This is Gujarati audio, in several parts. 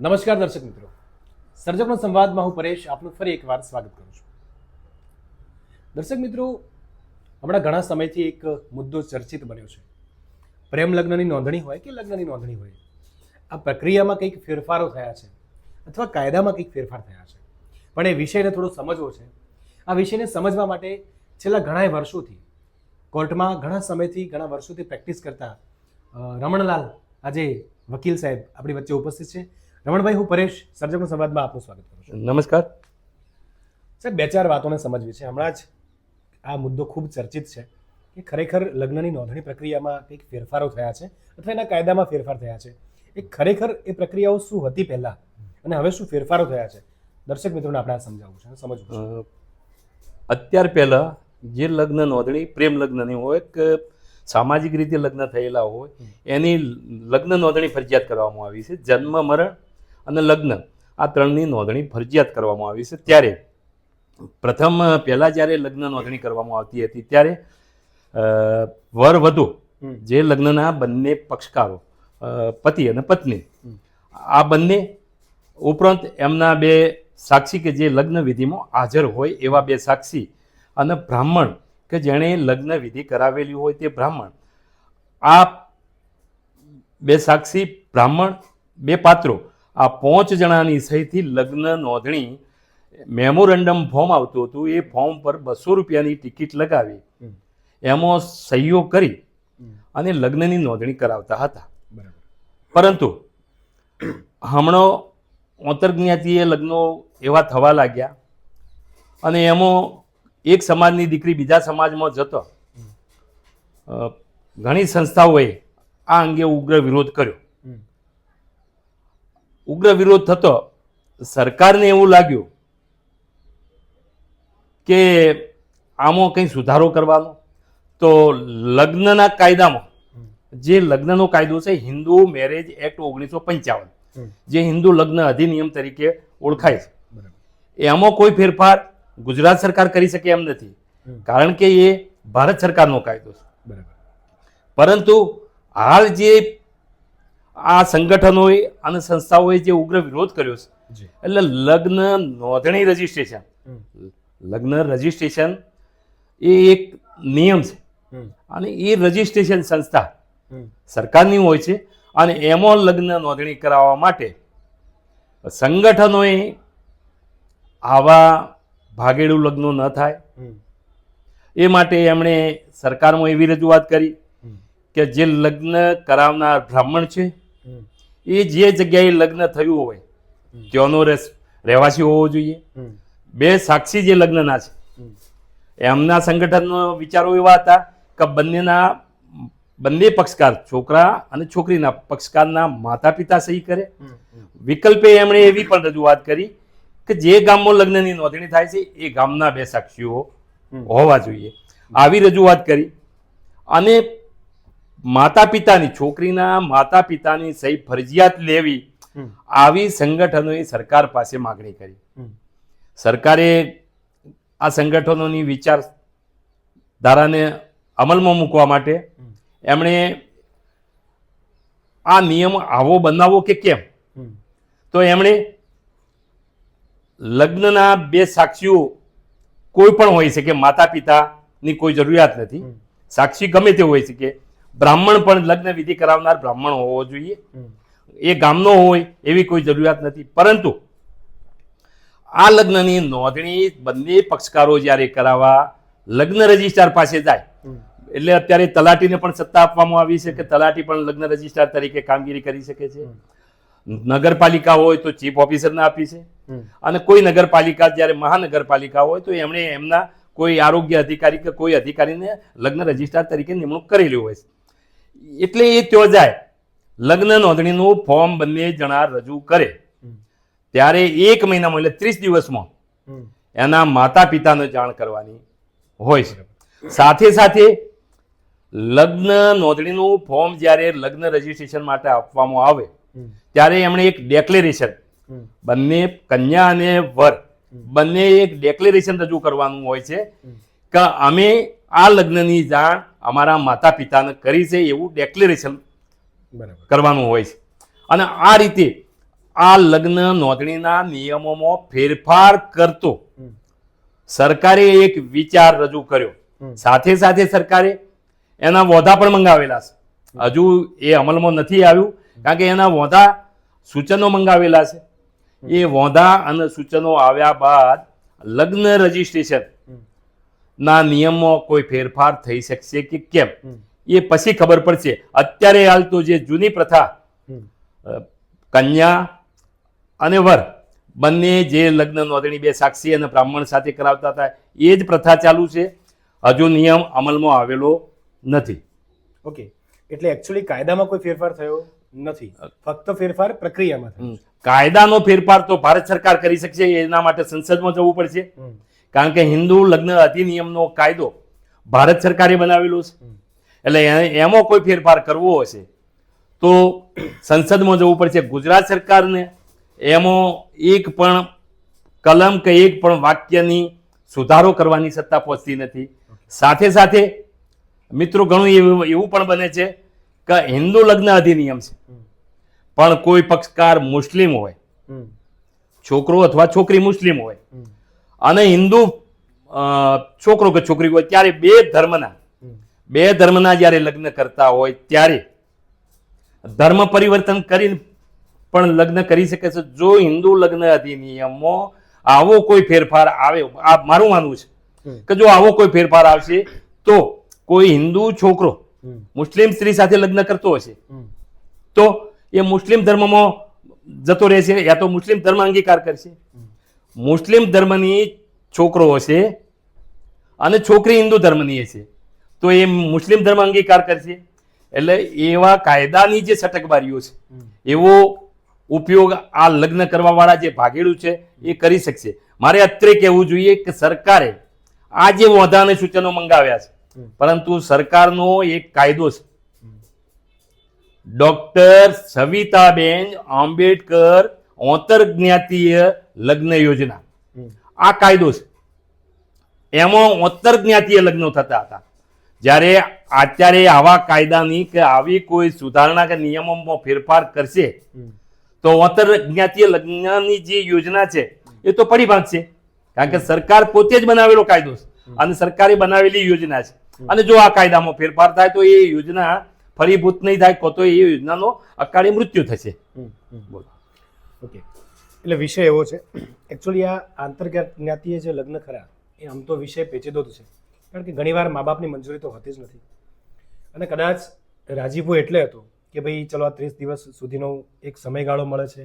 નમસ્કાર દર્શક મિત્રો, સર્જકનો સંવાદમાં હું પરેશ આપનું ફરી એકવાર સ્વાગત કરું છું. દર્શક મિત્રો, હમણાં ઘણા સમયથી એક મુદ્દો ચર્ચિત બન્યો છે. પ્રેમ લગ્નની નોંધણી હોય કે લગ્નની નોંધણી હોય, આ પ્રક્રિયામાં કંઈક ફેરફારો થયા છે અથવા કાયદામાં કંઈક ફેરફાર થયા છે. પણ એ વિષયને થોડો સમજવો છે. આ વિષયને સમજવા માટે છેલ્લા ઘણા વર્ષોથી કોર્ટમાં ઘણા વર્ષોથી પ્રેક્ટિસ કરતા રમણલાલ આજે વકીલ સાહેબ આપણી વચ્ચે ઉપસ્થિત છે. રમણભાઈ, હું પરેશ, સર્જકનો સંવાદમાં આપનું સ્વાગત કરું છું. નમસ્કાર સાહેબ, બે ચાર વાતોને સમજવી છે. હમણાં જ આ મુદ્દો ખૂબ ચર્ચિત છે કે ખરેખર લગ્નની નોંધણી પ્રક્રિયામાં કંઈક ફેરફારો થયા છે અથવા એના કાયદામાં ફેરફાર થયા છે. એ ખરેખર એ પ્રક્રિયાઓ શું હતી પહેલાં અને હવે શું ફેરફારો થયા છે, દર્શક મિત્રોને આપણે આ સમજાવવું છે, સમજવું છે. અત્યાર પહેલાં જે લગ્ન નોંધણી પ્રેમ લગ્નની હોય કે સામાજિક રીતે લગ્ન થયેલા હોય એની લગ્ન નોંધણી ફરજિયાત કરવામાં આવી છે. જન્મ, મરણ અને લગ્ન આ ત્રણની નોંધણી ફરજિયાત કરવામાં આવી છે. ત્યારે પ્રથમ પહેલાં જ્યારે લગ્ન નોંધણી કરવામાં આવતી હતી ત્યારે વર વધુ જે લગ્નના બંને પક્ષકારો પતિ અને પત્ની આ બંને ઉપરાંત એમના બે સાક્ષી કે જે લગ્ન વિધિમાં હાજર હોય એવા બે સાક્ષી અને બ્રાહ્મણ કે જેણે લગ્ન વિધિ કરાવેલી હોય તે બ્રાહ્મણ, આ બે સાક્ષી બ્રાહ્મણ બે પાત્રો આ 5 જણાની સહીથી લગ્ન નોંધણી મેમોરેન્ડમ ફોર્મ આવતું હતું. એ ફોર્મ પર 200 રૂપિયાની ટિકિટ લગાવી એમાં સહીઓ કરી અને લગ્નની નોંધણી કરાવતા હતા. પરંતુ હમણાં અંતર્જ્ઞાતીય લગ્નો એવા થવા લાગ્યા અને એમાં એક સમાજની દીકરી બીજા સમાજમાં જતો ઘણી સંસ્થાઓએ આ અંગે ઉગ્ર વિરોધ કર્યો. ઉગ્ર વિરોધ થતો સરકારને એવું લાગ્યું કે આમાં કંઈ સુધારો કરવાનો, તો લગ્નના કાયદામાં જે લગ્નનો કાયદો છે હિન્દુ મેરેજ એક્ટ 1955 જે હિન્દુ લગ્ન અધિનિયમ તરીકે ઓળખાય છે, એમાં કોઈ ફેરફાર ગુજરાત સરકાર કરી શકે એમ નથી, કારણ કે એ ભારત સરકારનો કાયદો છે. પરંતુ હાલ જે આ સંગઠનોએ અને સંસ્થાઓએ જે ઉગ્ર વિરોધ કર્યો છે, એટલે લગ્ન નોંધણી રજીસ્ટ્રેશન એ એક નિયમ છે અને એ રજીસ્ટ્રેશન સંસ્થા સરકારની હોય છે અને એમાં લગ્ન નોંધણી કરાવવા માટે સંગઠનોએ આવા ભાગેડું લગ્નો ન થાય એ માટે એમણે સરકારમાં એવી રજૂઆત કરી કે જે લગ્ન કરાવનાર બ્રાહ્મણ છે એ જે જગ્યાએ લગ્ન થયું હોય ત્યાંનો રહેવાસી હોવો જોઈએ. બે સાક્ષી જે લગ્નના છે એમના સંગઠનનો વિચારો એવા હતા કે બંને પક્ષકાર છોકરા અને છોકરીના પક્ષકારના માતા પિતા સહી કરે. વિકલ્પે એમણે એવી પણ રજૂઆત કરી કે જે ગામમાં લગ્નની નોંધણી થાય છે એ ગામના બે સાક્ષીઓ હોવા જોઈએ. આવી રજૂઆત કરી અને છોકરીના માતા પિતાની સહી ફરજિયાત લેવી આવી સંગઠનોએ સરકાર પાસે માગણી કરી. સરકારે આ સંગઠનોની વિચારધારાને અમલમાં મૂકવા માટે એમણે આ નિયમ આવો બનાવવો કે કેમ, તો એમણે લગ્નના બે સાક્ષીઓ કોઈ પણ હોઈ શકે, માતા પિતાની કોઈ જરૂરિયાત નથી, સાક્ષી ગમે તે હોઈ શકે, બ્રાહ્મણ પણ લગ્ન વિધિ કરાવનાર બ્રાહ્મણ હોવો જોઈએ, એ ગામનો હોય એવી કોઈ જરૂરિયાત નથી. પરંતુ આ લગ્નની નોંધણી બંને પક્ષકારો જ્યારે કરાવવા લગ્ન રજિસ્ટ્રાર પાસે જાય, એટલે અત્યારે તલાટીને પણ સત્તા આપવામાં આવી છે કે તલાટી પણ લગ્ન રજિસ્ટ્રાર તરીકે કામગીરી કરી શકે છે. નગરપાલિકા હોય તો ચીફ ઓફિસરને આપી છે અને કોઈ નગરપાલિકા જ્યારે મહાનગરપાલિકા હોય તો એમણે એમના કોઈ આરોગ્ય અધિકારી કે કોઈ અધિકારીને લગ્ન રજિસ્ટ્રાર તરીકે નિમણૂક કરેલી હોય છે. એટલે એ ત્યાં જાય, લગ્ન નોંધણીનું ફોર્મ બંને જણા રજૂ કરે ત્યારે 1 મહિનામાં એટલે 30 દિવસમાં એના માતા પિતાને જાણ કરવાની હોય છે. સાથે સાથે લગ્ન નોંધણીનું ફોર્મ જ્યારે લગ્ન રજીસ્ટ્રેશન માટે આપવામાં આવે ત્યારે એમણે એક ડેક્લેરેશન, બંને કન્યા અને વર બંને એક ડેક્લેરેશન રજૂ કરવાનું હોય છે કે અમે આ લગ્નની જાણ અમારા માતા પિતાને કરી છે એવું ડેક્લેરેશન કરવાનું હોય છે. અને આ રીતે આ લગ્ન નોંધણીના નિયમોમાં ફેરફાર કરતો સરકારે એક વિચાર રજૂ કર્યો. સાથે સાથે સરકારે એના વોધા પણ મંગાવેલા છે. હજુ એ અમલમાં નથી આવ્યું, કારણ કે એના વોધા સૂચનો મંગાવેલા છે. એ વોધા અને સૂચનો આવ્યા બાદ લગ્ન રજીસ્ટ્રેશન ના નિયમમાં કોઈ ફેરફાર થઈ શકશે કે કેમ, એ પછી ખબર પડશે. અત્યારે હાલ તો જે જૂની પ્રથા કન્યા અને વર બંને જે લગ્ન નોંધણી બે સાક્ષી અને બ્રાહ્મણ સાથે કરાવતા હતા એ જ પ્રથા ચાલુ છે. હજુ નિયમ અમલમાં આવેલો નથી. ઓકે, એટલે એકચ્યુઅલી કાયદામાં કોઈ ફેરફાર થયો નથી, ફક્ત ફેરફાર પ્રક્રિયામાં થયો. કાયદાનો ફેરફાર તો ભારત સરકાર કરી શકશે. એના માટે સંસદમાં જવું પડશે, કારણ કે હિન્દુ લગ્ન અધિનિયમનો કાયદો ભારત સરકારે બનાવેલો છે. એટલે એમાં કોઈ ફેરફાર કરવો હશે તો સંસદમાં જવું પડશે. ગુજરાત સરકારને એમાં એક પણ કલમ કે એક પણ વાક્યની સુધારો કરવાની સત્તા પહોંચતી નથી. સાથે સાથે મિત્રો ઘણું એવું પણ બને છે કે હિન્દુ લગ્ન અધિનિયમ છે, પણ કોઈ પક્ષકાર મુસ્લિમ હોય, છોકરો અથવા છોકરી મુસ્લિમ હોય અને હિન્દુ છોકરો કે છોકરી હોય, ત્યારે બે ધર્મના જ્યારે લગ્ન કરતા હોય ત્યારે ધર્મ પરિવર્તન કરીને પણ લગ્ન કરી શકે છે. જો હિન્દુ લગ્ન અધિનિયમમાં આવો કોઈ ફેરફાર આવે, આ મારું માનવું છે કે જો આવો કોઈ ફેરફાર આવશે તો કોઈ હિન્દુ છોકરો મુસ્લિમ સ્ત્રી સાથે લગ્ન કરતો હશે તો એ મુસ્લિમ ધર્મમાં જતો રહેશે, યા તો મુસ્લિમ ધર્મ અંગીકાર કરશે. મુસ્લિમ ધર્મની છોકરો હશે અને છોકરી હિન્દુ ધર્મની હશે તો એ મુસ્લિમ ધર્મ અંગીકાર કરશે. એટલે એવા કાયદાની જે સટકબારીઓ છે એવો ઉપયોગ આ લગ્ન કરવા વાળા જે ભાગેડું છે એ કરી શકશે. મારે અત્રે કહેવું જોઈએ કે સરકારે આ જે વોધા અને સૂચનો મંગાવ્યા છે, પરંતુ સરકારનો એક કાયદો છે, ડોક્ટર સવિતાબેન આંબેડકર આંતરજ્ઞાતીય લગ્ન યોજના, આ કાયદો છે. એમાં આંતરજ્ઞાતીય લગ્નો થતા હતા. જ્યારે અત્યારે આવા કાયદાની કે આવી કોઈ સુધારણા કે નિયમોમાં ફેરફાર કરશે તો આંતરજ્ઞાતીય લગ્નની જે યોજના છે એ તો પડી ભાગશે, કારણ કે સરકાર પોતે જ બનાવેલો કાયદો છે અને સરકારે બનાવેલી યોજના છે. અને જો આ કાયદામાં ફેરફાર થાય તો એ યોજના ફળીભૂત નહીં થાય, તો એ યોજનાનો અકાળે મૃત્યુ થશે. ઓકે, એટલે વિષય એવો છે એકચ્યુઅલી આ આંતરજ્ઞાતીય જે લગ્ન ખરા એ આમ તો વિષય પેચીદો છે, કારણ કે ઘણીવાર મા બાપની મંજૂરી તો હોતી જ નથી. અને કદાચ રાજીપો એટલે હતો કે ભાઈ ચલો આ 30 દિવસ સુધીનો એક સમયગાળો મળે છે,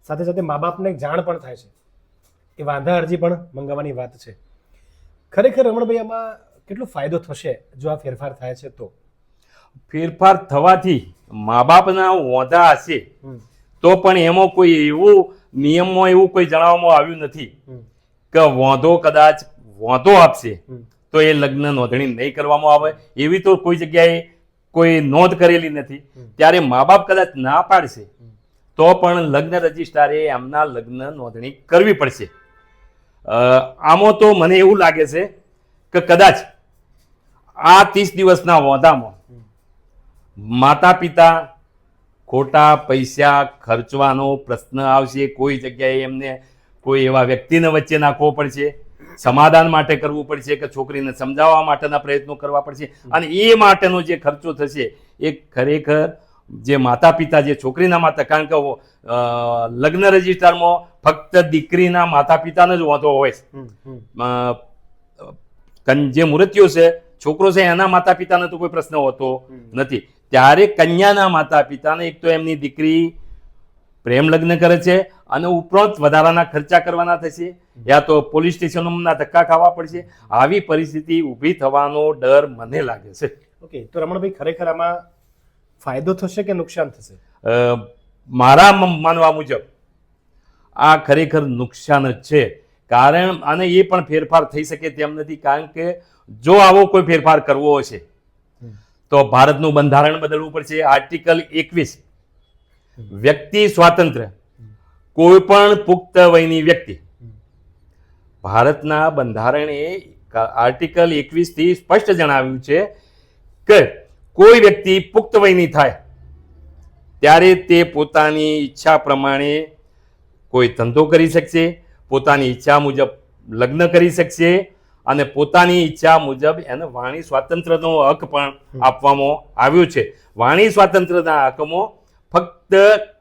સાથે સાથે મા બાપને એક જાણ પણ થાય છે, એ વાંધા અરજી પણ મંગાવવાની વાત છે. ખરેખર રમણભાઈ આમાં કેટલો ફાયદો થશે જો આ ફેરફાર થાય છે તો? ફેરફાર થવાથી મા બાપના વોંધા હશે તો પણ એમાં કોઈ એવું નિયમમાં એવું કોઈ જણાવવામાં આવ્યું નથી કે કદાચ વોંધો આપશે તો એ લગ્ન નોંધણી નહીં કરવામાં આવે, એવી તો કોઈ જગ્યાએ કોઈ નોંધ કરેલી નથી. ત્યારે મા બાપ કદાચ ના પાડશે તો પણ લગ્ન રજિસ્ટ્રારે એમના લગ્ન નોંધણી કરવી પડશે. આમાં તો મને એવું લાગે છે કે કદાચ આ 30 દિવસના વોંધામાં માતા પિતા ખોટા પૈસા ખર્ચવાનો પ્રશ્ન આવશે. કોઈ જગ્યાએ એમને કોઈ એવા વ્યક્તિને વચ્ચે નાખવો પડશે, સમાધાન માટે કરવું પડશે કે છોકરીને સમજાવવા માટેના પ્રયત્નો કરવા પડશે. અને એ માટેનો જે ખર્ચો થશે એ ખરેખર જે માતા પિતા, જે છોકરીના માતા, કારણ કે લગ્ન રજિસ્ટરમાં ફક્ત દીકરીના માતા પિતાને જ વાંધો હોય છે. જે મૃત્યુ છે છોકરો છે એના માતા પિતાને તો કોઈ પ્રશ્ન હોતો નથી. ત્યારે કન્યાના માતા પિતાને એક તો એમની દીકરી પ્રેમ લગ્ન કરે છે અને ઉપરાંત વધારાના ખર્ચા કરવાના થશે, યા તો પોલીસ સ્ટેશનોના ધક્કા ખાવા પડશે. આવી પરિસ્થિતિ ઊભી થવાનો ડર મને લાગે છે. ઓકે, તો રમણભાઈ ખરેખર આમાં ફાયદો થશે કે નુકસાન થશે? મારા માનવા મુજબ આ ખરેખર નુકસાન જ છે. કારણ અને એ પણ ફેરફાર થઈ શકે તેમ નથી, કારણ કે જો આવો કોઈ ફેરફાર કરવો હશે તો ભારતનું બંધારણ બદલવું પડશે. આર્ટિકલ 21 વ્યક્તિ સ્વાતંત્ર્ય, કોઈ પણ પુખ્ત વયની વ્યક્તિ, ભારતના બંધારણે આર્ટિકલ 21 થી સ્પષ્ટ જણાવ્યું છે કે કોઈ વ્યક્તિ પુખ્ત વયની થાય ત્યારે તે પોતાની ઈચ્છા પ્રમાણે કોઈ ધંધો કરી શકશે, પોતાની ઈચ્છા મુજબ લગ્ન કરી શકશે અને પોતાની ઈચ્છા મુજબ એને વાણી સ્વાતંત્ર્યનો હક પણ આપવામાં આવ્યો છે. વાણી સ્વાતંત્ર્યના હકમાં ફક્ત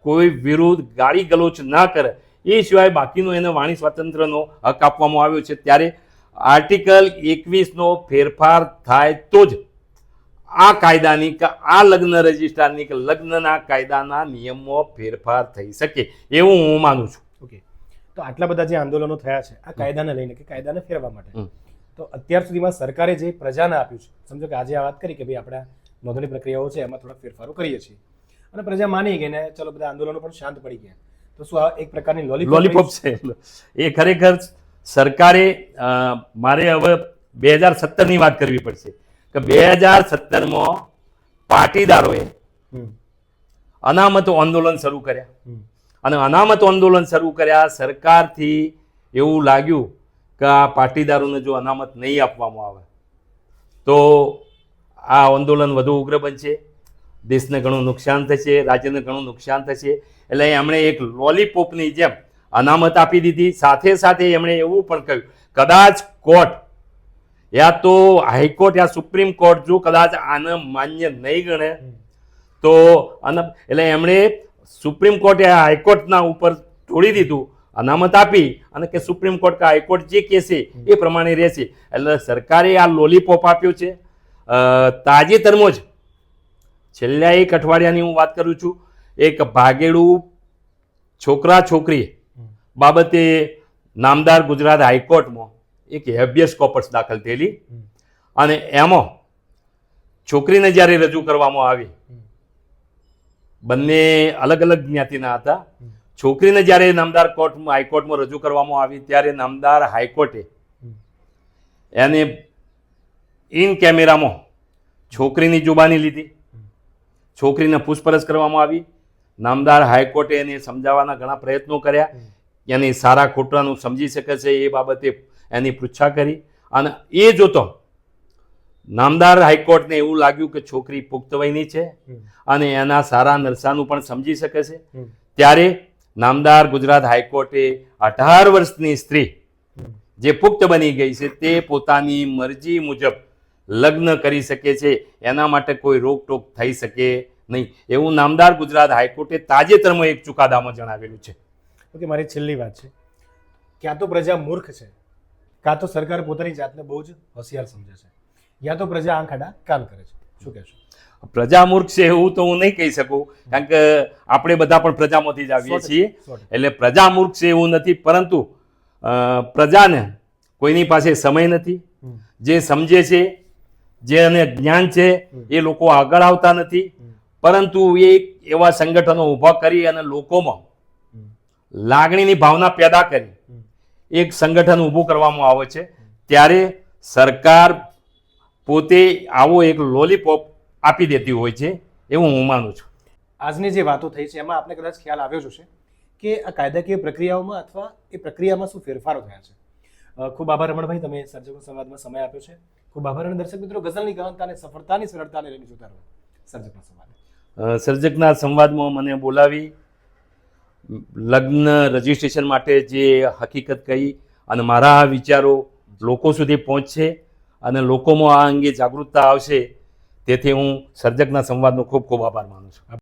કોઈ વિરુદ્ધ ગાળી ગલોચ ના કરે એ સિવાય બાકીનો એને વાણી સ્વાતંત્ર્યનો હક આપવામાં આવ્યો છે. ત્યારે આર્ટિકલ 21નો ફેરફાર થાય તો જ આ કાયદાની કે આ લગ્ન રજિસ્ટ્રારની કે લગ્નના કાયદાના નિયમો ફેરફાર થઈ શકે એવું હું માનું છું. ઓકે, તો આટલા બધા જે આંદોલનો થયા છે આ કાયદાને લઈને કે કાયદાને ફેરવા માટે, તો અત્યાર સુધીમાં સરકારે જે પ્રજાને આપ્યું છે, સમજો કે આજે આ વાત કરી કે ભાઈ આપણા નોંધણી પ્રક્રિયાઓ છે એમાં થોડા ફેરફારો કરીએ છીએ અને પ્રજા માની ગઈ ને ચલો બધા આંદોલનો પણ શાંત પડી ગયા, તો શું આ એક પ્રકારની લોલીપોપ છે? એ ખરેખર સરકારે મારે હવે 2017ની વાત કરવી પડશે કે 2017માં પાટીદારોએ અનામત આંદોલન શરૂ કર્યા અને અનામત આંદોલન શરૂ કર્યા. સરકારથી એવું લાગ્યું કે આ પાટીદારોને જો અનામત નહીં આપવામાં આવે તો આ આંદોલન વધુ ઉગ્ર બનશે, દેશને ઘણું નુકસાન થશે, રાજ્યને ઘણું નુકસાન થશે. એટલે એમણે એક લોલીપોપની જેમ અનામત આપી દીધી. સાથે સાથે એમણે એવું પણ કહ્યું કદાચ કોર્ટ યા તો હાઈકોર્ટ યા સુપ્રીમ કોર્ટ જો કદાચ આને માન્ય નહીં ગણે તો એટલે એમણે સુપ્રીમ કોર્ટ યા હાઈકોર્ટના ઉપર છોડી દીધું, અનામત આપી અને કે સુપ્રીમ કોર્ટ કે હાઈકોર્ટ જે કહેશે એ પ્રમાણે રહેશે. એટલે સરકારે આ લોલીપોપ આપ્યો છે. તાજેતરમાં જ છેલ્લા એક અઠવાડિયાની હું વાત કરું છું, એક ભાગેડું છોકરા છોકરી બાબતે નામદાર ગુજરાત હાઈકોર્ટમાં એક હેબિયસ કોર્પસ દાખલ થયેલી અને એમાં છોકરીને જ્યારે રજૂ કરવામાં આવી, બંને અલગ અલગ જ્ઞાતિના હતા, છોકરીને જ્યારે નામદાર હાઈકોર્ટમાં રજૂ કરવામાં આવી ત્યારે નામદાર હાઈકોર્ટે એને ઇન કેમેરામાં છોકરીની જુબાની લીધી, છોકરીને પૂછપરછ કરવામાં આવી. નામદાર હાઈકોર્ટે એને સમજાવવાના ઘણા પ્રયત્નો કર્યા, એની સારા ખોટાનું સમજી શકે છે એ બાબતે એની પૃચ્છા કરી અને એ જોતો નામદાર હાઈકોર્ટને એવું લાગ્યું કે છોકરી પુખ્ત વયની છે અને એના સારા નરસાનું પણ સમજી શકે છે. ત્યારે નામદાર ગુજરાત હાઈકોર્ટે 18 વર્ષની સ્ત્રી જે પુખ્ત બની ગઈ છે તે પોતાની મરજી મુજબ લગ્ન કરી શકે છે, એના માટે કોઈ રોકટોક થઈ શકે નહીં એવું નામદાર ગુજરાત હાઈકોર્ટે તાજેતરમાં એક ચુકાદામાં જણાવેલું છે. ઓકે, મારી છેલ્લી વાત છે, ક્યાં તો પ્રજા મૂર્ખ છે, કાં તો સરકાર પોતાની જાતને બહુ જ હોશિયાર સમજે છે, યા તો પ્રજા આંખ આડા કામ કરે છે. શું કહેશો? પ્રજા મૂર્ખ છે એવું તો હું નહીં કહી શકું, કારણ કે આપણે બધા પણ પ્રજામાંથી જ આવીએ છીએ. એટલે પ્રજા મૂર્ખ છે એવું નથી, પરંતુ પ્રજાને કોઈની પાસે સમય નથી, જે સમજે છે, જેને જ્ઞાન છે એ લોકો આગળ આવતા નથી, પરંતુ એ એવા સંગઠનો ઊભા કરી અને લોકોમાં લાગણીની ભાવના પેદા કરી એક સંગઠન ઊભું કરવામાં આવે છે. ત્યારે સરકાર પોતે આવો એક લોલીપોપ આપી દેતી હોય છે એવું હું માનું છું. આજની જે વાતો થઈ છે એમાં આપણે કદાચ ખ્યાલ આવ્યો જ હશે કે આ કાયદાકીય પ્રક્રિયાઓમાં અથવા એ પ્રક્રિયામાં શું ફેરફારો થયા છે. ખૂબ આભાર રમણભાઈ, તમે સર્જકો સંવાદમાં સમય આપ્યો છે. ખૂબ આભાર. અને દર્શક મિત્રો, ગઝલની ગહનતા અને સફળતાની સરળતાને લઈને જોતા રહો સર્જકના સંવાદ. સર્જકના સંવાદમાં મને બોલાવી લગ્ન રજિસ્ટ્રેશન માટે જે હકીકત કહી અને મારા વિચારો લોકો સુધી પહોંચશે અને લોકોમાં આ અંગે જાગૃતતા આવશે, તેથી હું સર્જકના સંવાદનો ખૂબ ખૂબ આભાર માનું છું.